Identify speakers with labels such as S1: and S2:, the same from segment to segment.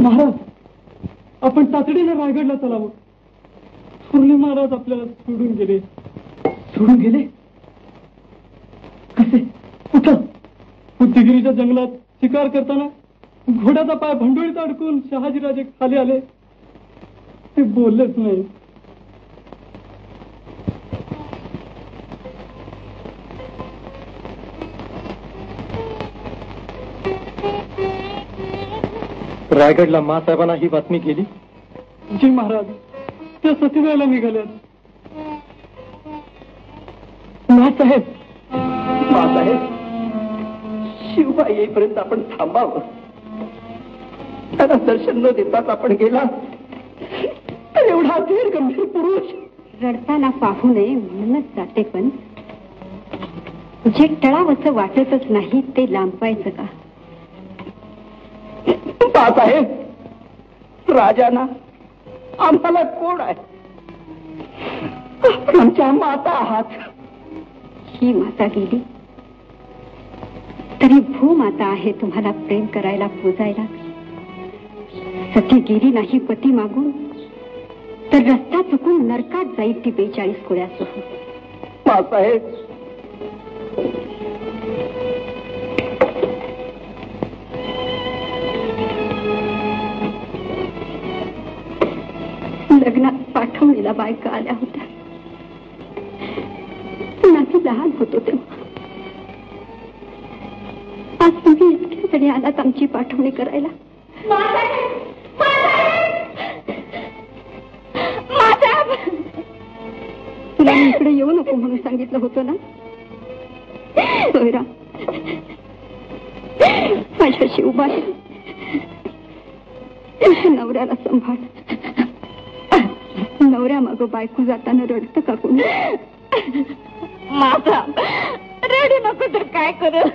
S1: महाराज, आपण तातडीने रायगडला चलावं. थोरले महाराज आपल्याला सोडून गेले. सोडून गेले? कसे? कुठं? बुद्धिगिरीच्या जंगलात शिकार करताना घोड्याचा पाय भंडोळीत अडकून शहाजीराजे खाली आले. ते बोललेच नाही. रायगडला मासाहेबांना ही बातमी केली? जी महाराज, त्या सतीवेळेला निघाल्या. मासाहेब,
S2: मासाहेब, शिवबा येईपर्यंत आपण थांबावं. त्याला दर्शन न देताच आपण गेला तर एवढा धीर गंभीर पुरुष
S3: रडताना पाहू नये म्हणूनच जाते. पण जे टळावंच वाटतच नाही ते लांबवायचं का?
S2: बाबासाहेब, राजाना आम्हाला कोण आहे? आमच्या माता आहात.
S3: ही माता गेली तरी भूमाता आहे तुम्हाला प्रेम करायला, पूजायला. सती गेली नाही पती मागून तर रस्ता चुकून नरकात जाईल ती 42 कुळ्यासह.
S2: बाबासाहेब,
S3: लग्नात पाठवणीला बायका आल्या होत्या. पुन्हा लहान होतो तेव्हा. आज तुम्ही इतक्या जणी आलात आमची पाठवणी करायला. तुला मी इकडे येऊ नको म्हणून सांगितलं होतं ना? सोयरा, माझ्या शिवबाई, नवऱ्याला संभाळ. नवऱ्या मागं बायको जाताना रडतं का कोणी?
S4: माझा रडू नको तर काय करू?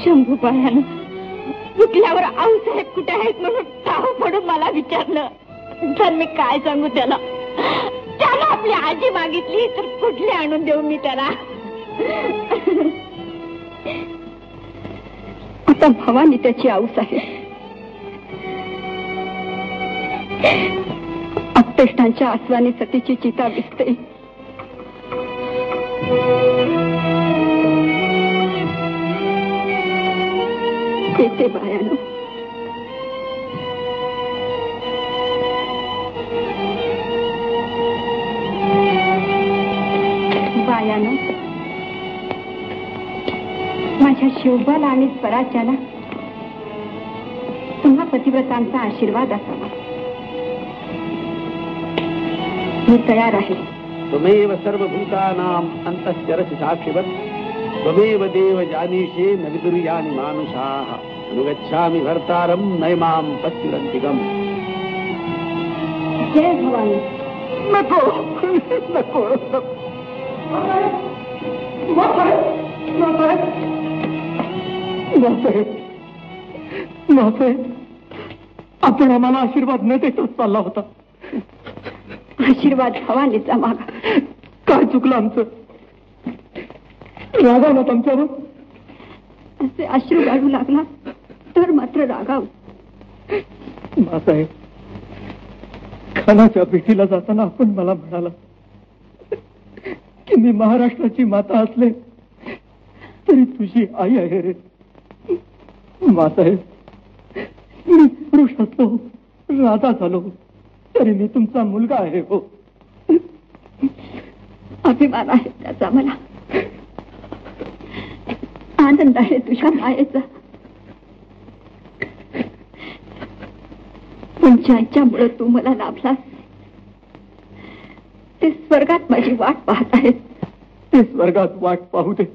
S4: शंभू बाळानं उठल्यावर आऊसाहेब कुठे आहेत म्हणून धाव पडून मला विचारलं तर मी काय सांगू त्याला? त्याला आपली आजी मागितली तर कुठली आणून देऊ मी त्याला?
S3: आता भवानी त्याची आऊस आहे. अप्तेष्टांच्या आसवाने सतीची चिता दिसते. येते बायानो. बायानो, माझ्या शिवबाला आणि स्वराज्याला पुन्हा पतिव्रतांचा आशीर्वाद असावा. मी तयार आहे.
S2: त्वमेव सर्वभूतानां अंतश्चरसि साक्षिवत् त्वमेव देव जानीषे न विदुर्यानि मानुषाः अनुगच्छामि भर्तारं नयमां पत्युरन्तिकम्.
S3: जय भवानी.
S2: नको नको
S1: आपण आम्हाला आशीर्वाद न देतच चालला होता.
S3: आशीर्वाद भवानीचा मागा.
S1: काय चुकलं आमचं? रागावलात आमच्यावर?
S3: असे अश्रू गाळू लागला तर मात्र रागाव.
S1: मासाहेब, खानाच्या भेटीला जाताना आपण मला म्हणाला की मी महाराष्ट्राची माता असले तरी तुझी आई आहे रे. मासाहेब, मी पुरुष असलो, राजा झालो तरी मी तुमचा मुलगा आहे. हो,
S3: अभिमान आहे त्याचा मला. आनंद आहे तुझ्या मायेचा. पण ज्यांच्यामुळे तू मला लाभलास ते स्वर्गात माझी वाट पाहत आहेत.
S1: ते स्वर्गात वाट पाहू दे.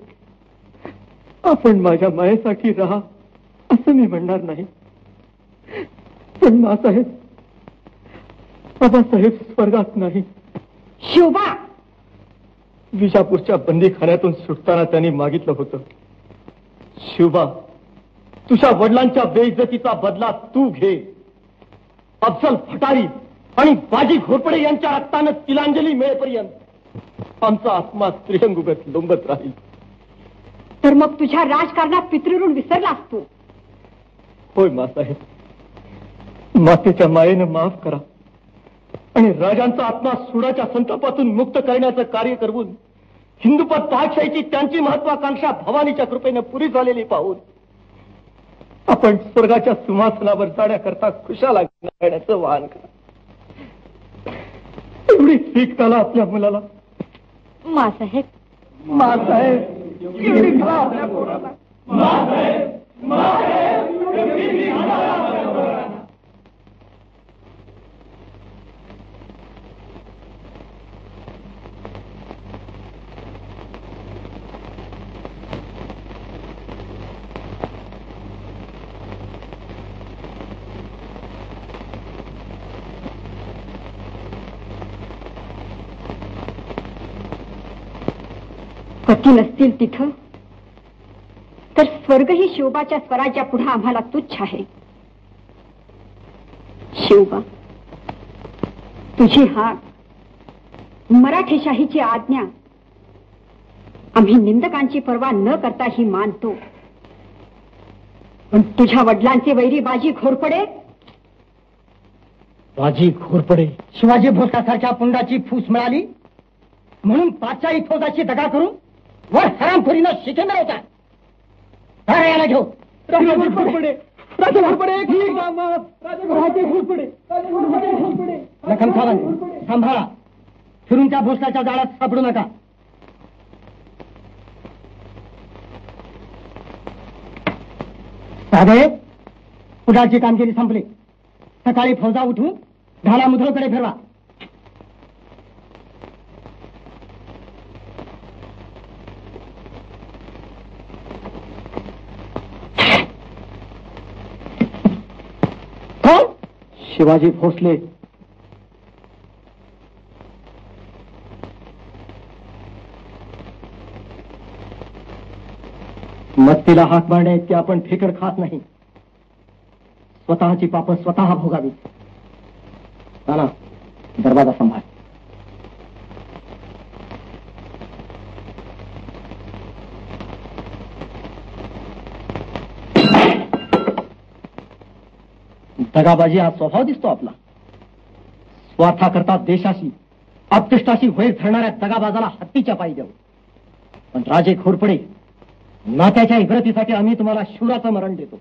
S1: आपण माझ्या मायेसाठी राहा असं मी म्हणणार नाही. पण मासाहेब, बाबासाहेब स्वर्गात नाही.
S3: शोभा,
S1: विजापूरच्या बंदीखान्यातून सुटताना त्यांनी मागितलं होतं, शिवबा, तुझ्या वडिलांच्या बेइज्जतीचा बदला तू घे. अफजल फटारी आणि बाजी घोरपडे यांच्या रक्तानं तिलांजली मिळेपर्यंत आमचा आत्मा त्रिशंगुगत लोंबत राहील.
S3: तर मग तुझ्या राजकारणात पितृऋण विसरलास तू?
S1: होय मासाहेब, मातेच्या मायेनं माफ करा आणि राजांचा आत्मा सुडाच्या संतापातून मुक्त करण्याचं कार्य करून हिंदुपत पहाटशाहीची त्यांची महत्वाकांक्षा भवानीच्या कृपेनं पुरी झालेली पाहून आपण स्वर्गाच्या सिंहासनावर जाण्याकरता खुशाला घेण्याचं वाहन करा. एवढी भीक त्याला आपल्या मुलाला.
S4: मासाहेब
S3: पती नसतील तिथं तर स्वर्गही शिवबाच्या स्वराच्या पुढे आम्हाला तुच्छ आहे. शिवबा, तुझी हाक, मराठेशाहीची आज्ञा आम्ही निंदकांची पर्वा न करता ही मानतो. पण तुझ्या वडिलांचे वैरी बाजी घोरपडे
S1: शिवाजी भोसल्यासारख्या पुंडाची फूस मिळाली म्हणून पाचाही फौजाची दगा करून वर हरामखोरीनं शिके मिळवतात. याला घेऊ लखन सावंत, सांभाळा, फिरून त्या भोसल्याच्या जाळ्यात सापडू नका. साहेब, पुढाची कामगिरी संपली. सकाळी फौजा उठून ढाला मुधोळकडे फिरवा. शिवाजी भोसले. मस्तीला हात मारणे की आपण ठेकड खात नाही. स्वतःची पाप स्वतः भोगावी. नाना, दरवाजा सांभाळ. दगाबाजी हा स्वभाव दिसतो आपला. स्वार्थाकरता देशाशी अपतिष्टाशी वैर धरणाऱ्या दगाबाजाला हत्तीच्या पायी देऊ. पण राजे घोरपडे, नात्याच्या इब्रतीसाठी आम्ही तुम्हाला शूराचं मरण देतो.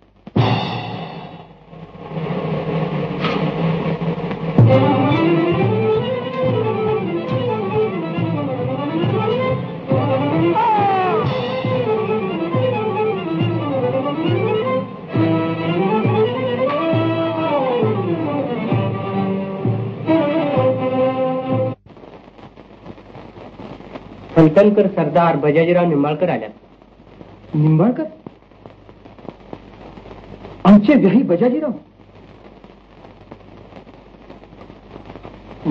S5: फलटणकर सरदार बजाजीराव निंबाळकर आल्यात.
S1: निंबाळकर? आमचे विही बजाजीराव?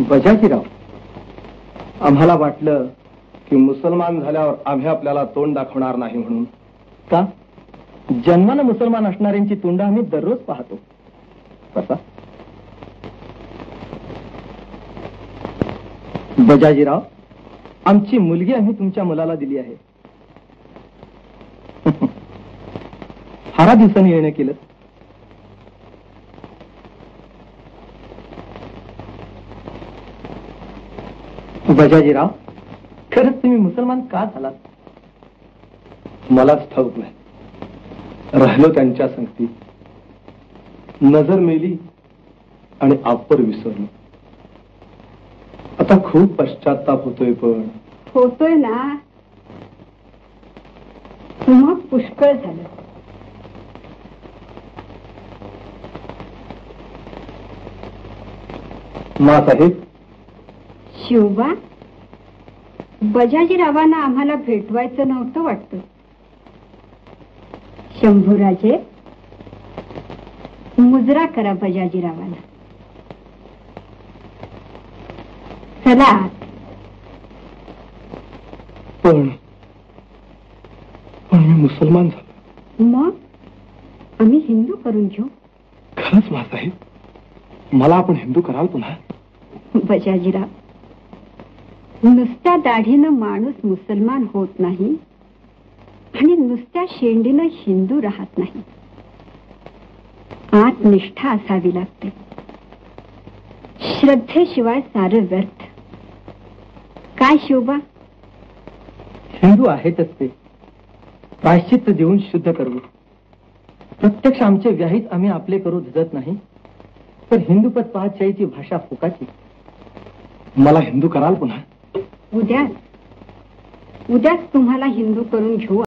S1: बजाजीराव, आम्हाला वाटलं की मुसलमान झाल्यावर आम्ही आपल्याला तोंड दाखवणार नाही म्हणून. का? जन्मानं मुसलमान असणाऱ्यांची तोंड आम्ही दररोज पाहतो. कसा? बजाजीराव, आमची मुलगी आम्ही तुमच्या मुलाला दिली आहे. फारा दिवसांनी येणं केलं. बजाजीराव, खरंच तुम्ही मुसलमान का झालात? मलाच ठाऊक नाही. राहिलो त्यांच्या संगती, नजर मेली आणि आपवर विसरलो. आता खूप पश्चाताप होतोय. पण
S3: होतोय ना, मग पुष्कळ झालं.
S1: मासाहेब,
S3: शिवबा, बजाजीरावांना आम्हाला भेटवायचं नव्हतं वाटतं. शंभूराजे, मुजरा करा बजाजीरावाला. चला.
S1: पण मी मुसलमान झालो.
S3: मग आम्ही हिंदू करून घेऊ.
S1: खरंच मासाहेब, मला आपण हिंदू कराल पुन्हा?
S3: बजाजीराव, नुसत्या दाढीनं माणूस मुसलमान होत नाही आणि नुसत्या शेंडीनं हिंदू राहत नाही. आत्मनिष्ठा असावी लागते. श्रद्धेशिवाय सारं व्यर्थ. काय शिवबा?
S1: हिंदू आहेतच ते. प्रायश्चित्त देऊन शुद्ध करू. प्रत्यक्ष आमचे व्याहीत आम्ही आपले करू धजत नाही, तर हिंदूपद पाहत्याची भाषा फुकाची. मला हिंदू कराल पुन्हा.
S3: उद्याच तुम्हाला हिंदू करून घेऊ